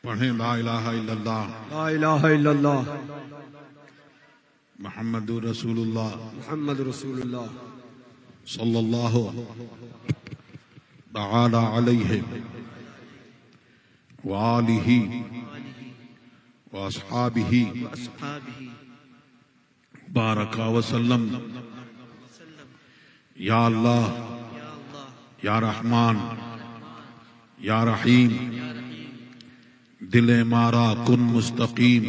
پڑھیں لا الہ الا اللہ لا الہ الا اللہ محمد رسول اللہ محمد رسول اللہ صلی اللہ تعالی علیہ وآلہ واصحابہ بارک وسلم۔ یا اللہ یا رحمان یا رحیم دل مارا کن مستقیم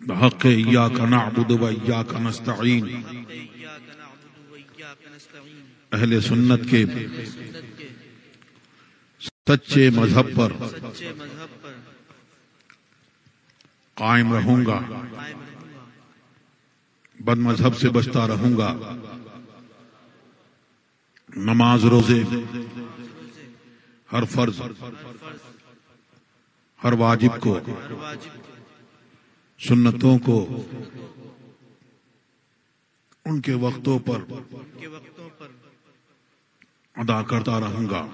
بحق ایاک نعبد و ایاک نستعین۔ اہل سنت کے سچے مذہب پر قائم رہوں گا، بد مذہب سے بچتا رہوں گا، نماز روزے ہر فرض ہر واجب کو، سنتوں کو ان کے وقتوں پر ادا کرتا رہوں گا۔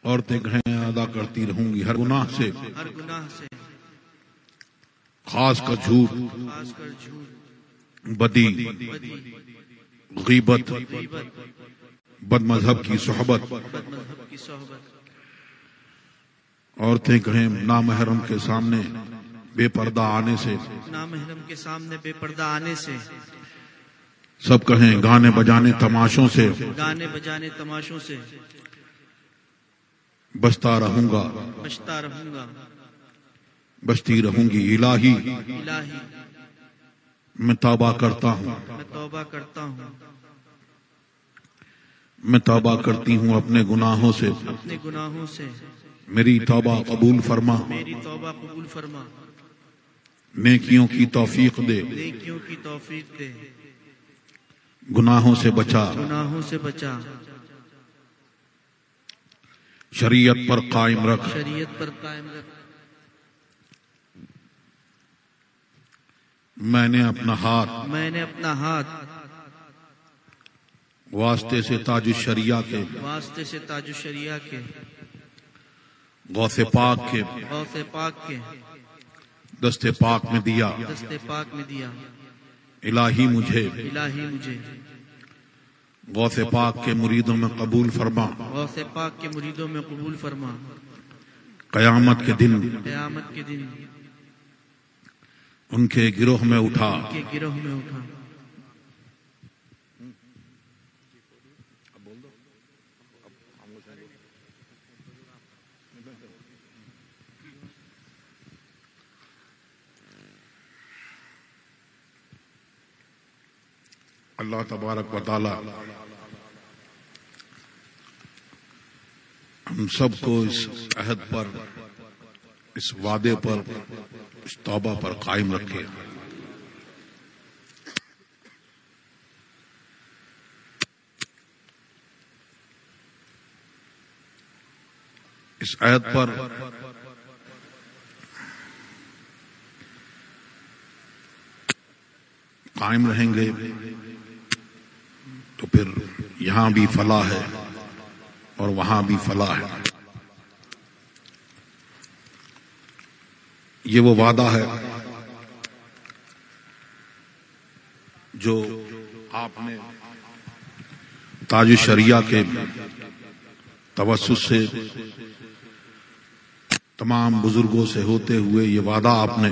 عورتیں گھیں ادا کرتی رہوں گی ہر گناہ سے، خاص کر جھوٹ، بدی، غیبت، بد مذہب کی صحبت۔ عورتیں کہیں نامحرم کے سامنے بے پردہ آنے سے، نامحرم کے سامنے بے پردہ آنے سے، سب کہیں گانے بجانے تماشوں سے، گانے بجانے تماشوں سے بچتا رہوں گا، بچتا رہوں گا، بچتی رہوں گی۔ الہی الہی میں توبہ کرتا ہوں، میں توبہ کرتا ہوں، میں توبہ کرتی ہوں اپنے گناہوں سے، اپنے گناہوں سے میری توبہ قبول فرما، میری توبہ قبول فرما، نیکیوں کی توفیق دے، نیکیوں کی توفیق دے، گناہوں سے بچا، گناہوں سے بچا، شریعت پر قائم رکھ۔ شریعت پر قائم رکھ۔ میں نے اپنا ہاتھ میں نے اپنا ہاتھ واسطے سے تاج الشریعہ کے، واسطے سے تاج الشریعہ کے، غوث پاک کے غوث پاک کے دست پاک میں دیا۔ دست پاک میں دیا۔ الہی مجھے الہی مجھے غوث پاک کے مریدوں میں قبول فرما، غوث پاک کے مریدوں میں قبول فرما، قیامت کے دن قیامت کے دن ان کے گروہ میں اٹھا۔ کے گروہ میں اٹھا۔ اللہ تبارک و تعالی ہم سب کو اس عہد پر، اس وعدے پر، اس توبہ پر قائم رکھے۔ اس عہد پر قائم رہیں گے تو پھر یہاں بھی فلاح ہے اور وہاں بھی فلاح ہے۔ یہ وہ وعدہ ہے جو آپ نے تاج الشریعہ کے توسط سے تمام بزرگوں سے ہوتے ہوئے یہ وعدہ آپ نے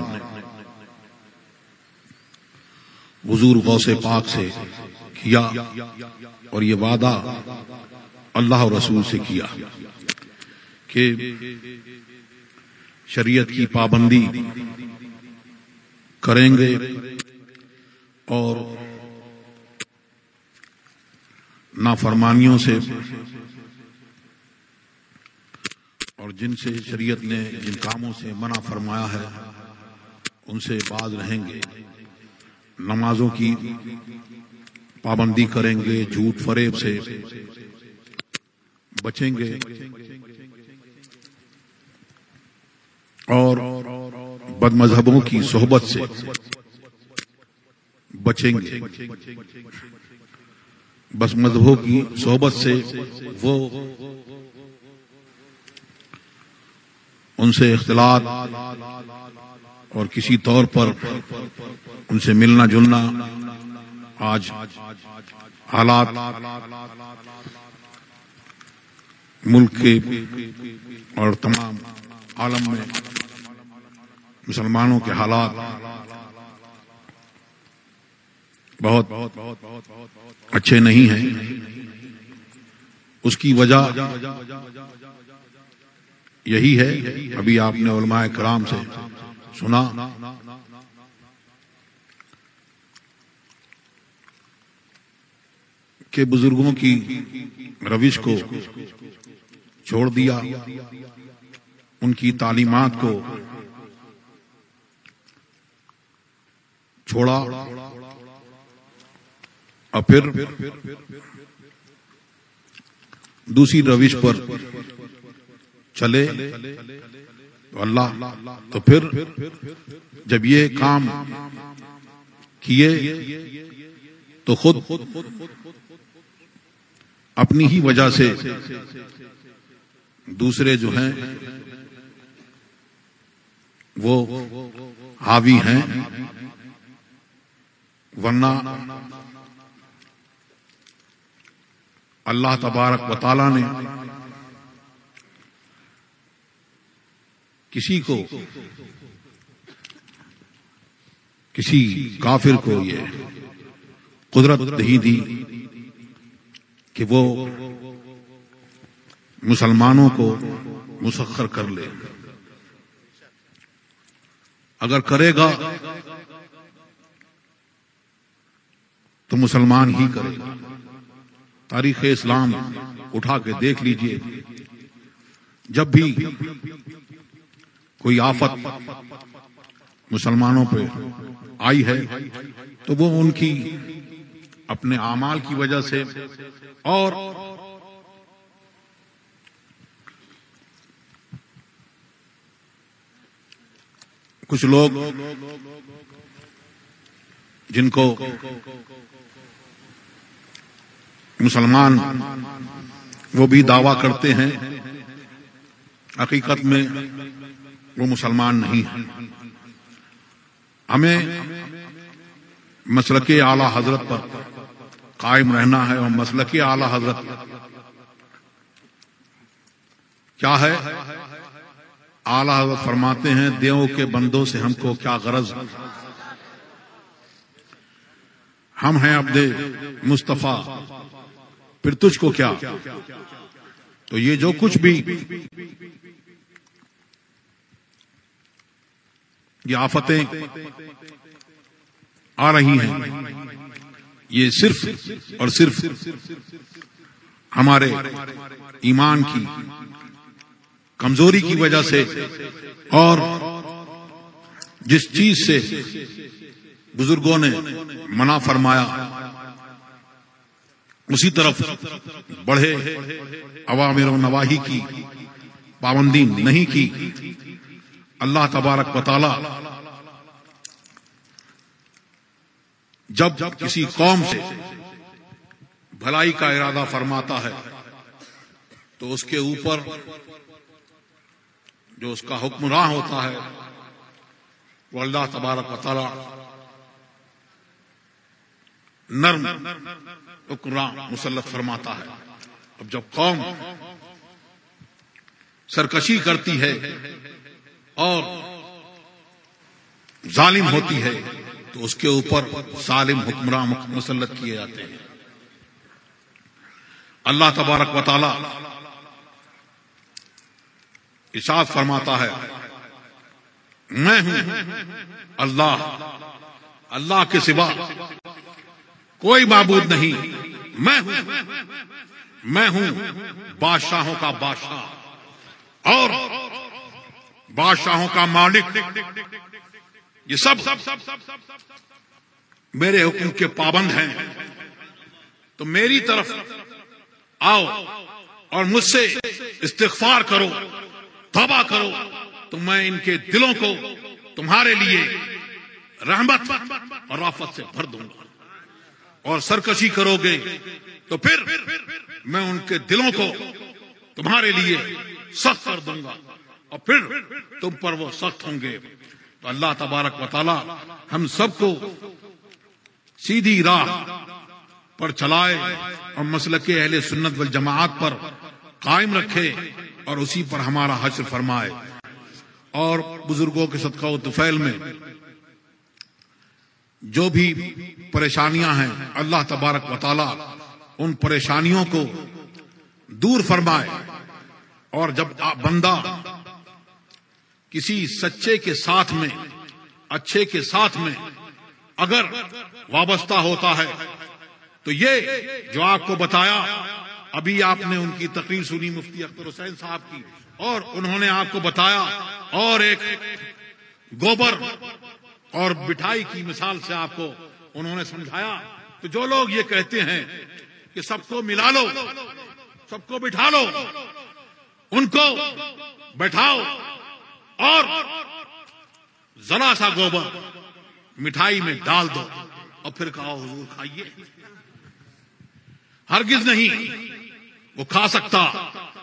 حضور غوث پاک سے کیا، اور یہ وعدہ اللہ اور رسول سے کیا کہ شریعت کی پابندی کریں گے اور نافرمانیوں سے اور جن سے شریعت نے جن کاموں سے منع فرمایا ہے ان سے باز رہیں گے، نمازوں کی پابندی کریں گے، جھوٹ فریب سے بچیں گے اور بد مذہبوں کی صحبت سے بچیں گے۔ بس مذہبوں کی صحبت سے وہ ان سے اختلاط اور کسی طور پر ان سے ملنا جلنا آج حالات ملک کے اور تمام عالم میں مسلمانوں کے حالات بہت اچھے نہیں ہیں. اس کی وجہ یہی ہے، ابھی آپ نے علماء کرام سے سنا کہ بزرگوں کی روش کو چھوڑ دیا، ان کی تعلیمات کو چھوڑا، اور پھر دوسری روش پر چلے تو اللہ تو پھر جب یہ کام کیے تو خود اپنی ہی وجہ سے دوسرے جو ہیں وہ حاوی ہیں، ورنہ اللہ تبارک و تعالی نے کسی کو، کسی کافر کو یہ قدرت نہیں دی کہ وہ مسلمانوں کو مسخر کر لے. اگر کرے گا تو مسلمان ہی کرے گا. تاریخ اسلام اٹھا کے دیکھ لیجئے، جب بھی کوئی آفت مسلمانوں پہ آئی ہے تو وہ ان کی اپنے اعمال کی وجہ سے اور کچھ لوگ جن کو مسلمان وہ بھی دعویٰ کرتے ہیں، حقیقت میں وہ مسلمان نہیں ہیں. ہمیں مسلک اعلی حضرت پر قائم رہنا ہے، اور مسلک اعلی حضرت کیا ہے؟ اعلی حضرت فرماتے ہیں دیو کے بندوں سے ہم کو کیا غرض، ہم ہیں عبد مصطفیٰ، پھر تجھ کو کیا. تو یہ جو کچھ بھی یہ آفتیں آ رہی ہیں، یہ صرف اور صرف ہمارے ایمان کی کمزوری کی وجہ سے، اور جس چیز سے بزرگوں نے منع فرمایا اسی طرف بڑھے، اوامر و نواہی کی پابندی نہیں کی. اللہ تبارک و تعالی جب کسی قوم سے بھلائی کا ارادہ فرماتا ہے تو اس کے اوپر جو اس کا حکمراں ہوتا ہے وہ اللہ تبارک و تعالی نرم حکمراں مسلط فرماتا ہے. اب جب قوم سرکشی کرتی ہے اور ظالم ہوتی ہے تو اس کے اوپر ظالم حکمراں مسلط کیے جاتے ہیں. اللہ تبارک و تعالی ارشاد فرماتا ہے میں ہوں اللہ، اللہ کے سوا کوئی معبود نہیں، میں ہوں بادشاہوں کا بادشاہ اور بادشاہوں کا مالک. یہ سب میرے حکم کے پابند ہیں، تو میری طرف آؤ اور مجھ سے استغفار کرو، توبہ کرو، تو میں ان کے دلوں کو تمہارے لیے رحمت اور رافت سے بھر دوں گا. اور سرکشی کرو گے تو پھر میں ان کے دلوں کو تمہارے لیے سخت کر دوں گا. اور پھر تم پر وہ سخت ہوں گے. تو اللہ تبارک و تعالی ہم سب کو سیدھی راہ پر چلائے اور مسلک اہل سنت والجماعت پر قائم رکھے اور اسی پر ہمارا حشر فرمائے. اور بزرگوں کے صدقہ و طفیل میں جو بھی پریشانیاں ہیں اللہ تبارک و تعالی ان پریشانیوں کو دور فرمائے. اور جب بندہ کسی سچے کے ساتھ میں اچھے کے ساتھ میں اگر وابستہ ہوتا ہے تو یہ جو آپ کو بتایا ابھی آپ نے ان کی تقریر سنی مفتی اختر حسین صاحب کی اور انہوں نے آپ کو بتایا اور ایک گوبر اور مٹھائی کی مثال سے آپ کو انہوں نے سمجھایا. تو جو لوگ یہ کہتے ہیں کہ سب کو ملا لو سب کو بٹھا لو ان کو بیٹھاؤ اور ذرا سا گوبر مٹھائی میں ڈال دو اور پھر کہو حضور کھائیے، ہرگز نہیں وہ کھا سکتا.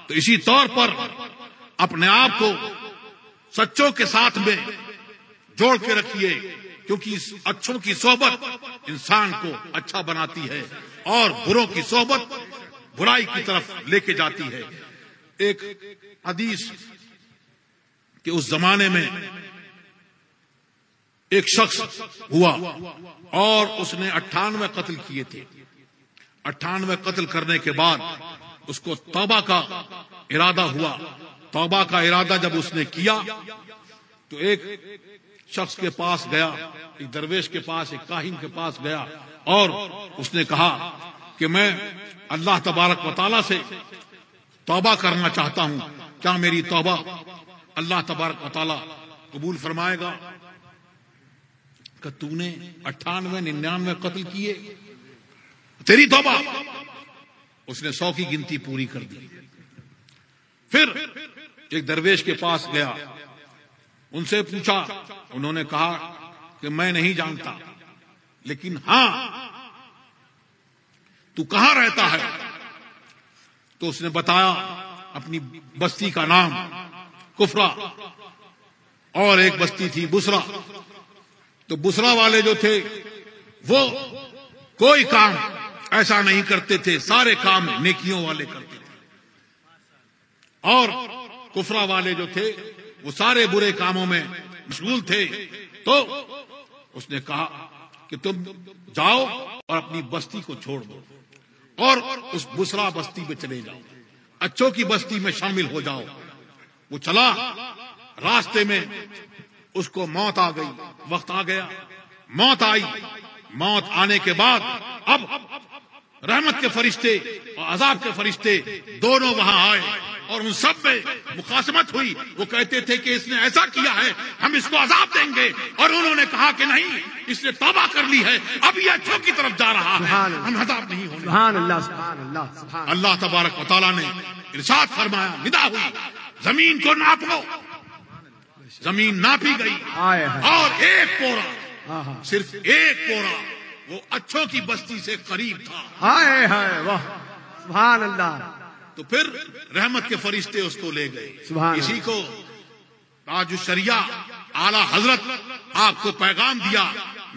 تو اسی طور پر اپنے آپ کو سچوں کے ساتھ میں جوڑ کے رکھیے کیونکہ اس اچھوں کی صحبت انسان کو اچھا بناتی ہے اور بروں کی صحبت برائی کی طرف لے کے جاتی ہے. ایک حدیث کہ اس زمانے میں ایک شخص ہوا اور اس نے 98 قتل کیے تھے. 98 قتل کرنے کے بعد اس کو توبہ کا ارادہ ہوا. توبہ کا ارادہ جب اس نے کیا تو ایک شخص کے پاس گیا، ایک درویش کے پاس، ایک کاہن کے پاس گیا اور اس نے کہا کہ میں اللہ تبارک و تعالیٰ سے توبہ کرنا چاہتا ہوں، کیا میری توبہ اللہ تبارک و تعالیٰ قبول فرمائے گا؟ کہ تو نے 98-99 قتل کیے، تیری توبہ. اس نے 100 کی گنتی پوری کر دی. پھر ایک درویش کے پاس گیا، ان سے پوچھا، انہوں نے کہا کہ میں نہیں جانتا لیکن ہاں تو کہاں رہتا ہے؟ تو اس نے بتایا اپنی بستی کا نام کفرا اور ایک بستی تھی بسرا. تو بسرا والے جو تھے وہ کوئی کام ایسا نہیں کرتے تھے، سارے کام نیکیوں والے کرتے تھے. اور کفرا والے جو تھے وہ سارے برے کاموں میں مشغول تھے. تو اس نے کہا کہ تم جاؤ اور اپنی بستی کو چھوڑ دو اور اس بسرا بستی میں چلے جاؤ، اچھوں کی بستی میں شامل ہو جاؤ. وہ چلا، راستے میں اس کو موت آ گئی، وقت آ گیا، موت آئی. موت آنے کے بعد اب رحمت کے فرشتے اور عذاب کے فرشتے دونوں وہاں آئے اور ان سب میں مخاصمت ہوئی. وہ کہتے تھے کہ اس نے ایسا کیا ہے ہم اس کو عذاب دیں گے، اور انہوں نے کہا کہ نہیں، اس نے توبہ کر لی ہے، اب یہ اچھوں کی طرف جا رہا ہے، ہم عذاب نہیں ہونے. سبحان اللہ سبحان اللہ سبحان اللہ تبارک و تعالیٰ نے ارشاد فرمایا، ندا ہوئی زمین کو ناپو. زمین ناپی گئی اور ایک پورا، صرف ایک پورا وہ اچھوں کی بستی سے قریب تھا. ہائے ہائے واہ سبحان اللہ. تو پھر رحمت کے فرشتے اس کو لے گئے. سبحان اسی کو تاج الشریعہ اعلی حضرت آپ کو پیغام دیا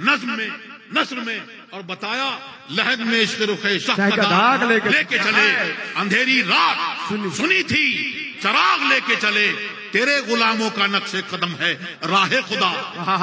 نظم میں، نثر میں، اور بتایا لہد میں عشق رخ شاہ کا داغ لے کے چلے، اندھیری رات سنی تھی چراغ لے کے چلے، تیرے غلاموں کا نقش قدم ہے راہ خدا.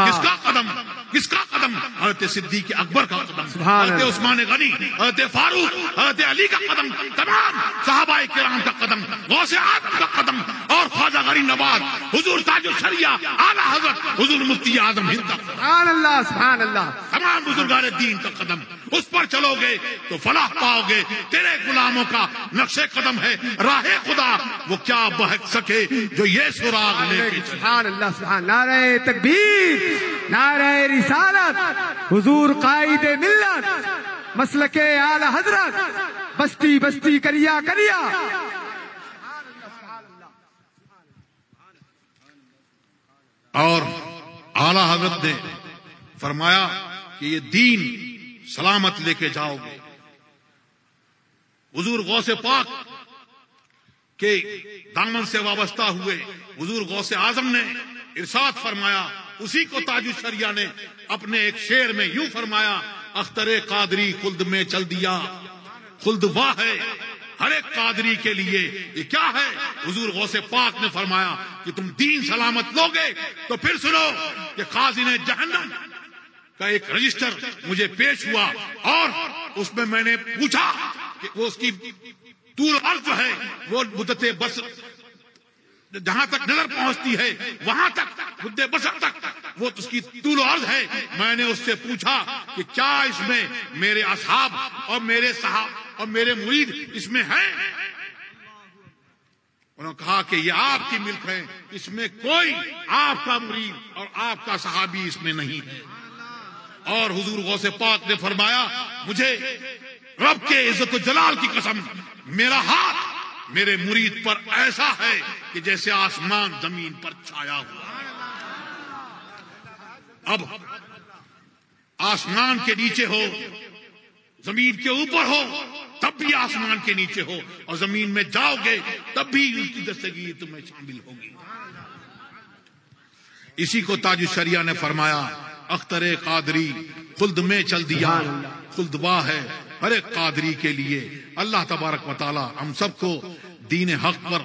کس کا قدم؟ کس کا قدم؟ حضرت صدیق اکبر کا قدم، حضرت عثمان غنی، حضرت فاروق، حضرت علی کا قدم، تمام صحابہ کرام کا قدم، غوث اعظم کا قدم، اور خواجہ غریب نواز، حضور تاج الشریعہ اعلی حضرت حضور مفتی اعظم ہند کا قدم، سبحان اللہ سبحان اللہ، تمام بزرگان دین کا قدم. اس پر چلو گے تو فلاح پاؤ گے. تیرے غلاموں کا نقش قدم ہے راہ خدا، وہ کیا بہک سکے جو یہ سراغ لے کے. سبحان اللہ سبحان. نعرہ تکبیر، نعرہ رسالت، حضور قائد ملت، مسلک اعلی حضرت، بستی بستی کریا کریا. اور اعلی حضرت نے فرمایا کہ یہ دین سلامت لے کے جاؤ گے. حضور غوث پاک کے دامن سے وابستہ ہوئے حضور غوث اعظم نے ارشاد فرمایا، اسی کو تاج الشریعہ نے اپنے ایک شعر میں یوں فرمایا، اختر قادری خلد میں چل دیا، خلد واہ ہے ہر ایک قادری کے لیے۔ یہ کیا ہے؟ حضور غوث پاک نے فرمایا کہ تم دین سلامت لوگے تو پھر سنو کہ خازن جہنم کا ایک رجسٹر مجھے پیش ہوا، اور اس میں نے پوچھا کہ وہ اس کی طول عرض جو ہے وہ مدت بس جہاں تک نظر پہنچتی ہے وہاں تک مدت بسر تک وہ اس کی طول عرض ہے۔ میں نے اس سے پوچھا کہ کیا اس میں میرے اصحاب اور میرے صحاب اور میرے مرید اس میں ہیں؟ انہوں نے کہا کہ یہ آپ کی ملک ہے، اس میں کوئی آپ کا مرید اور آپ کا صحابی اس میں نہیں ہے۔ اور حضور غوث پاک نے فرمایا، مجھے رب کے عزت و جلال کی قسم، میرا ہاتھ میرے مرید پر ایسا ہے کہ جیسے آسمان زمین پر چھایا ہوا۔ اب آسمان کے نیچے ہو، زمین کے اوپر ہو تب بھی آسمان کے نیچے ہو، اور زمین میں جاؤ گے تب بھی ان کی دستگیر تمہیں شامل ہوگی۔ اسی کو تاج الشریعہ نے فرمایا، اختر قادری خلد میں چل دیا، خلد واہ ہے ہر ایک قادری کے لیے۔ اللہ تبارک و تعالی ہم سب کو دین حق پر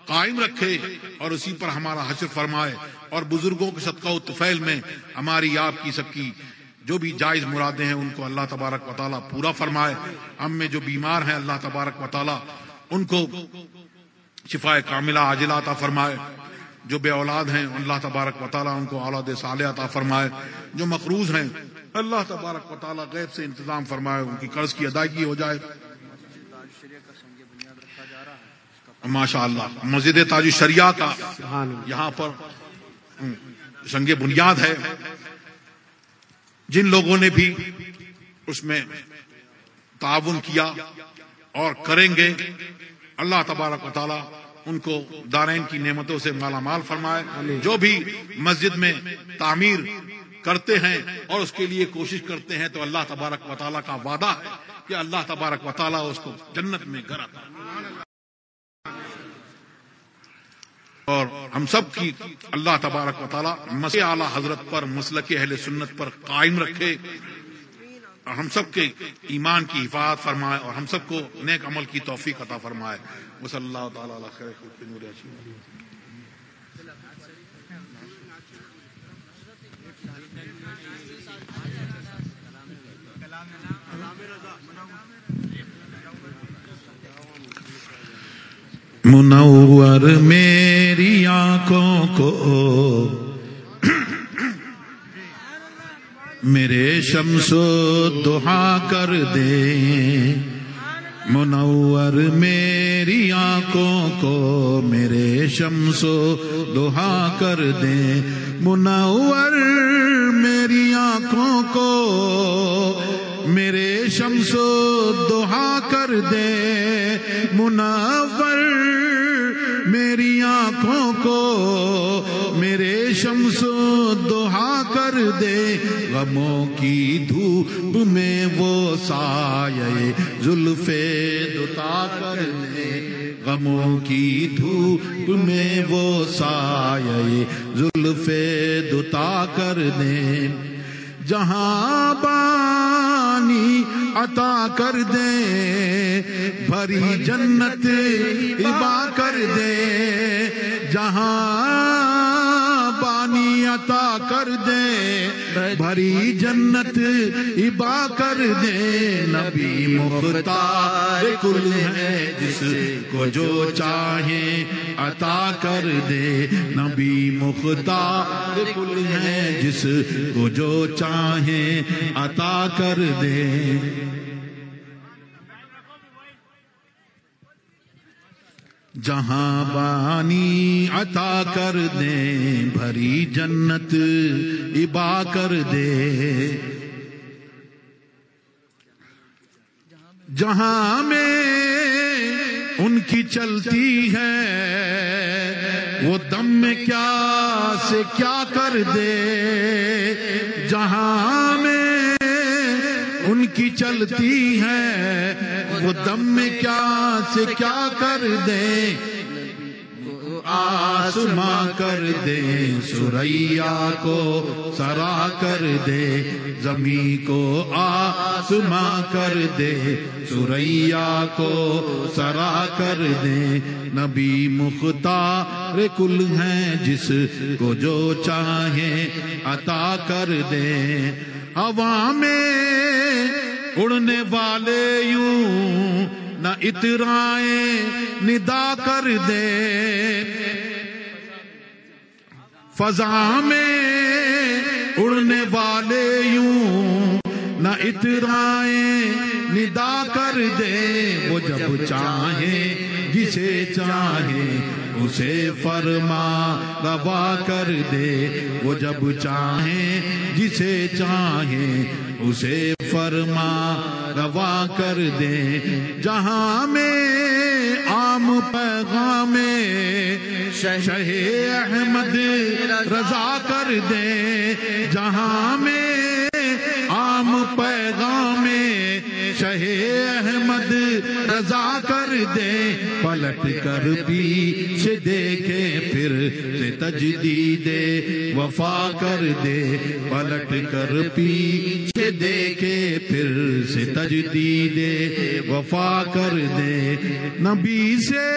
قائم رکھے اور اسی پر ہمارا حشر فرمائے، اور بزرگوں کے صدقہ و طفیل میں ہماری آپ کی سب کی جو بھی جائز مرادیں ہیں ان کو اللہ تبارک و تعالی پورا فرمائے۔ ہم میں جو بیمار ہیں اللہ تبارک و تعالی ان کو شفائے کاملہ عاجلہ عطا فرمائے، جو بے اولاد ہیں اللہ تبارک و تعالی ان کو اولاد صالحہ عطا فرمائے، جو مقروض ہیں اللہ تبارک و تعالی غیب سے انتظام فرمائے، ان کی قرض کی ادائیگی ہو جائے۔ ماشاء اللہ مسجد تاج الشریعہ کا یہاں پر سنگ بنیاد ہے۔ جن لوگوں نے بھی اس میں تعاون کیا اور کریں گے اللہ تبارک و تعالی ان کو دارین کی نعمتوں سے مالا مال فرمائے۔ جو بھی مسجد میں تعمیر کرتے ہیں اور اس کے لیے کوشش کرتے ہیں تو اللہ تبارک و تعالی کا وعدہ ہے کہ اللہ تبارک و تعالی اس کو جنت میں گھر عطا۔ اور ہم سب کی اللہ تبارک و تعالی مسیح اعلی حضرت پر مسلک اہل سنت پر قائم رکھے، اور ہم سب کے ایمان کی حفاظت فرمائے، اور ہم سب کو نیک عمل کی توفیق عطا فرمائے۔ وصلی اللہ تعالی علی خیر خلق نور عشی۔ منور میری آنکھوں کو میرے شمس و دہا کر دے، منور میری آنکھوں کو میرے شمس و دہا کر دے، منور میری آنکھوں کو میرے شمس و دہا کر دے، منور میری آنکھوں کو میرے شمس و دہا کر دے، غموں کی دھوپ میں وہ سایہ زلف دتا کر دے، غموں کی دھوپ میں وہ سایہ زلف دتا کر دے، جہاں بانی عطا کر دے، بھری جنت عطا کر دے، جہاں بانی عطا کر دے، بھری جنت عطا کر دے، نبی مختار کل ہے جس کو جو چاہے عطا کر دے، نبی مختار کل ہے جس کو جو چاہے عطا کر دے، جہاں بانی عطا کر دے، بھری جنت عطا کر دے، جہاں میں ان کی چلتی ہے وہ دم میں کیا سے کیا کر دے، جہاں میں ان کی چلتی ہے وہ دم میں کیا سے کیا کر دے، آسماں کر دے، ثریا کو سرا کر دے، زمین کو آسماں کر دے، ثریا کو سرا کر دے۔ نبی مختار کل ہیں، جس کو جو چاہے عطا کر دے۔ ہوا میں اڑنے والے یوں نہ اترائیں، ندا کر دے۔ فضا میں اڑنے والے یوں نہ اترائیں، ندا کر دے۔ وہ جب چاہیں جسے چاہے اسے فرما روا کر دے۔ وہ جب چاہیں جسے چاہے اسے فرما روا کر دے۔ جہاں میں عام پیغام شہ احمد رضا کر دے۔ جہاں میں عام پیغام شہ احمد رضا کر دے۔ پلٹ کر پیچھے دیکھے پھر سے تجدید وفا کر دے۔ پلٹ کر پیچھے دیکھے پھر سے تجدید وفا کر دے۔ نبی سے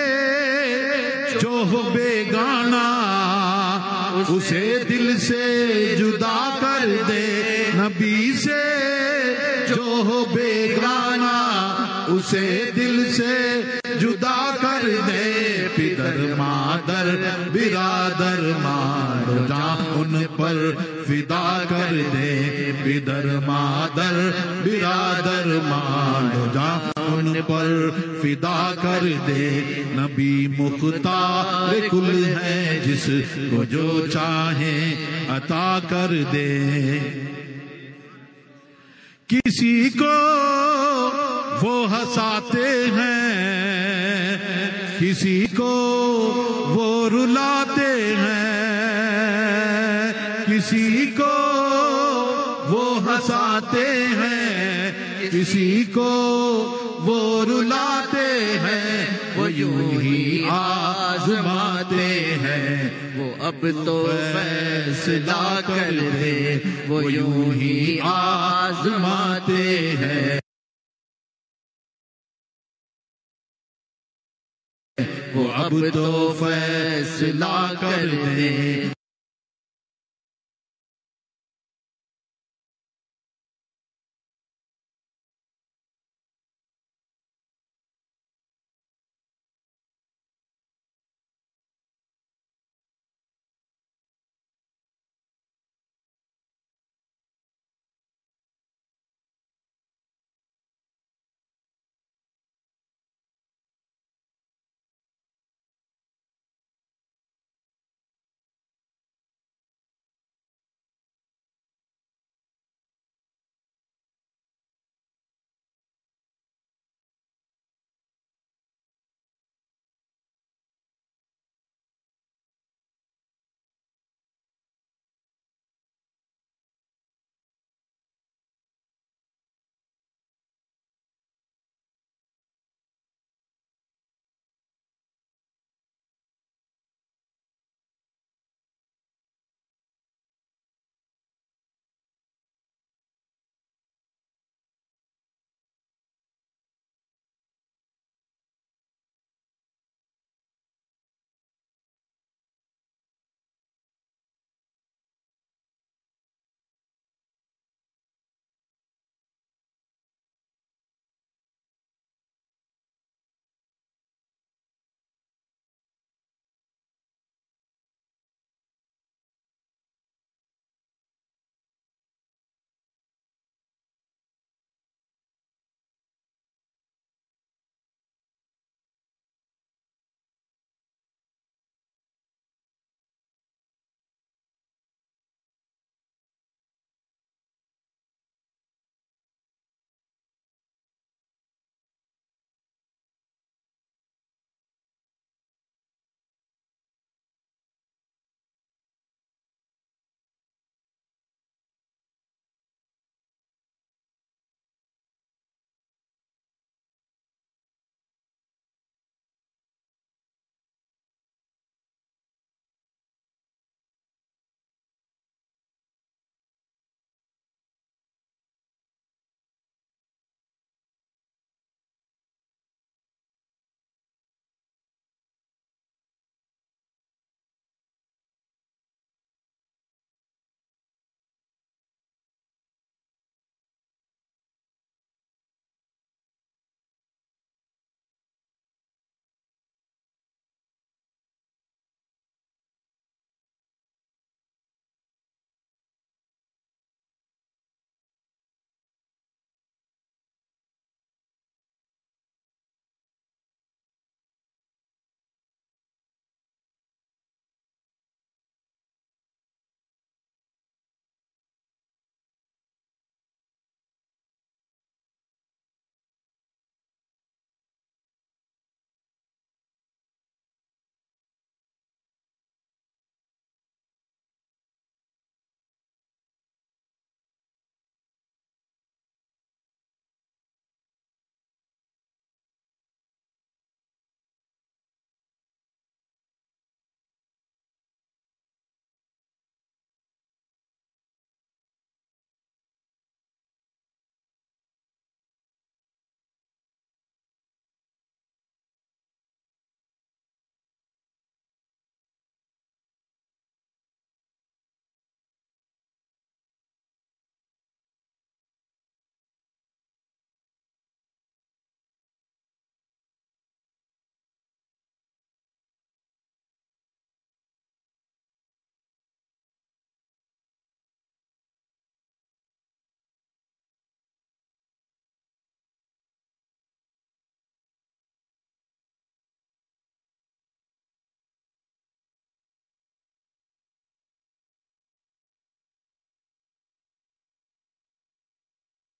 جو ہو بیگانہ اسے دل سے جدا کر دے۔ نبی سے جو ہو بیگانہ اسے دل سے جدا کر دے۔ پدر مادر برادر مار جان ان پر فدا کر دے۔ پدر مادر برادر مار جان ان پر فدا کر دے۔ نبی مختار کل ہے، جس کو جو چاہے عطا کر دے۔ کسی کو وہ ہنساتے ہیں، کسی کو وہ رلاتے ہیں، کسی کو وہ ہنساتے ہیں، کسی کو وہ رلاتے ہیں۔ وہ یوں ہی آزماتے ہیں، وہ اب تو فیصلہ کر دے۔ وہ یوں ہی آزماتے ہیں، وہ اب تو فیصلہ کر دے۔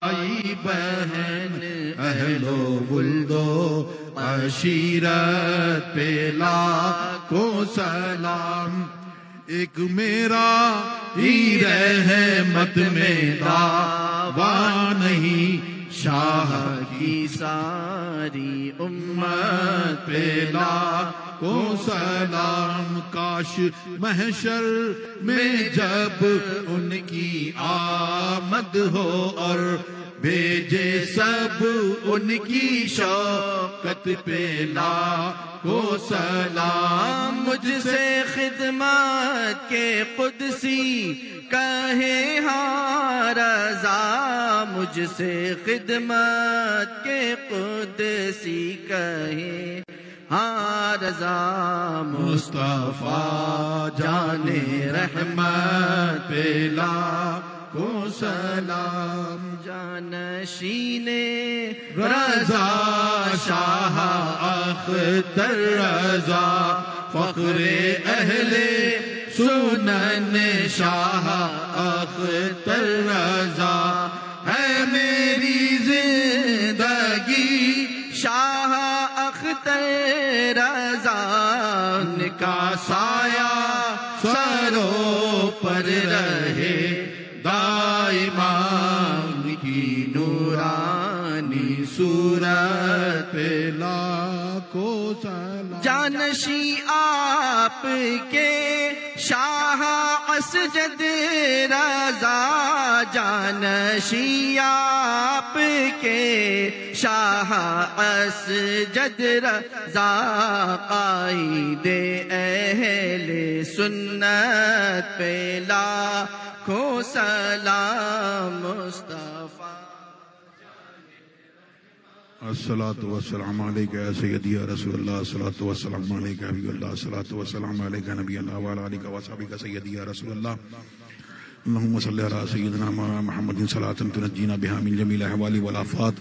آئی بہن اہل و ولد و عشیرت پہ لاکھوں سلام، ایک میرا ہی رحمت میں دعویٰ نہیں، شاہ کی ساری امت پہ لاکھوں سلام، کاش محشر میں جب ان کی آمد ہو اور بھیجے سب ان کی شوکت پہ لاکھوں سلام، مجھ سے خدمت کے قدسی کہے ہاں رضا، مجھ سے خدمت کے قدسی کہے ہاں رضا، مصطفیٰ جان رحمت پہ لاکھوں سلام، جانشین رضا شاہ اختر رضا، فخر اہل سنن شاہ اختر رضا، ہے میری زندگی شاہ اختر رضا، ان کا سایہ سروں پر رہے دائما، ان کی نورانی صورت پہ لاکھوں سلام، جانشی آپ کے شاہ اسجد رضا، جانشی آپ کے شاہ اسجد رضا، قائد اہل سنت پہ لاکھوں سلام، مصطفیٰ الصلاۃ والسلام علیک یا سیدی یا رسول اللہ، الصلاۃ والسلام علیک یا حبیب اللہ، الصلاۃ والسلام علیک یا نبی اللہ وعلی آلک و اصحابہ سیدی یا رسول اللہ، اللهم صل على سيدنا محمد صلاة تنجينا بها من جميع الأحوال والآفات،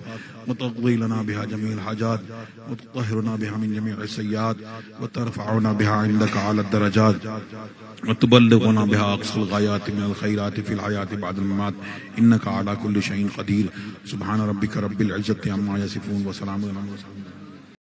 وتقضي لنا بها جميع الحاجات، وتطهرنا بها من جميع السيئات، وترفعنا بها عندك على الدرجات، وتبلغنا بها أقصى الغايات من الخيرات في الحياة بعد الممات، إنك على كل شيء قدير. سبحان ربك رب العزة عما يصفون وسلام على المرسلين.